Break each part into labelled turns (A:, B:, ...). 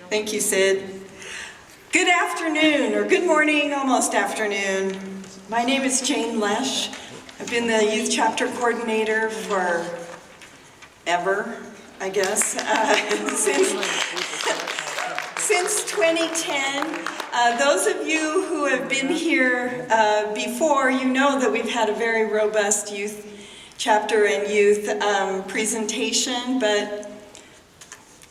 A: Thank you, Sid. Good afternoon, or good morning, almost afternoon. My name is Jane Lesh. I've been the youth chapter coordinator for ever, I guess, since 2010. Those of you who have been here before, you know that we've had a very robust youth chapter and youth presentation, but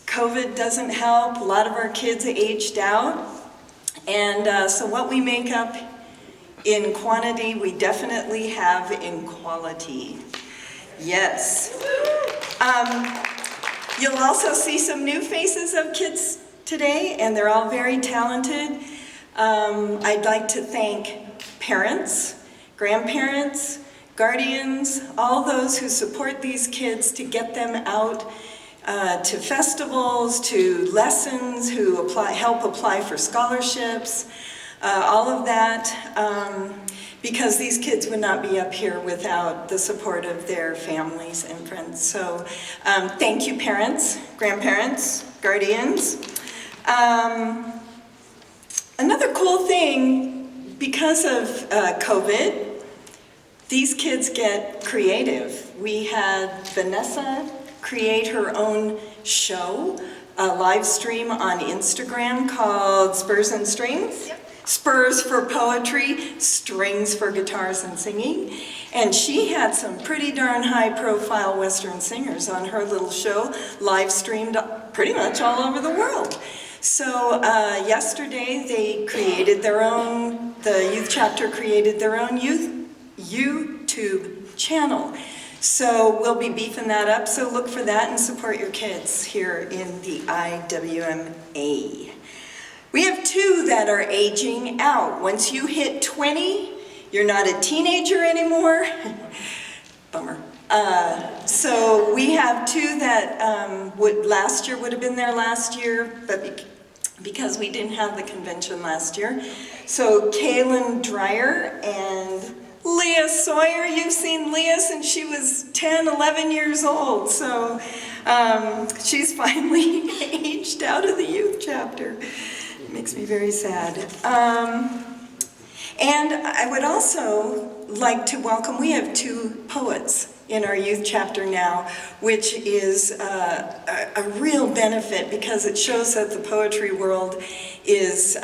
A: COVID doesn't help. A lot of our kids aged out. And so what we make up in quantity, we definitely have in quality. Yes. You'll also see some new faces of kids today, and they're all very talented. I'd like to thank parents, grandparents, guardians, all those who support these kids to get them out to festivals, to lessons, who help apply for scholarships, all of that, because these kids would not be up here without the support of their families and friends. So thank you, parents, grandparents, guardians. Another cool thing, because of COVID, these kids get creative. We had Vanessa create her own show, a live stream on Instagram called Spurs and Strings. Yep. Spurs for poetry, strings for guitars and singing. And she had some pretty darn high-profile Western singers on her little show, live streamed pretty much all over the world. So yesterday they created their own, the youth chapter created their own YouTube channel. So we'll be beefing that up, so look for that and support your kids here in the IWMA. We have two that are aging out. Once you hit 20, you're not a teenager anymore. Bummer. So we have two that last year would have been there last year, but because we didn't have the convention last year. So Kaylin Dreyer and Leah Sawyer. You've seen Leah since she was 10, 11 years old. So she's finally aged out of the youth chapter. It makes me very sad. And I would also like to welcome, we have two poets in our youth chapter now, which is a real benefit because it shows that the poetry world is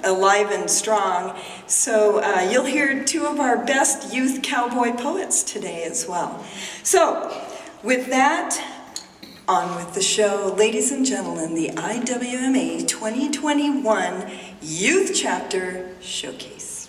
A: alive and strong. So you'll hear two of our best youth cowboy poets today as well. So with that, on with the show. Ladies and gentlemen, the IWMA 2021 Youth Chapter Showcase.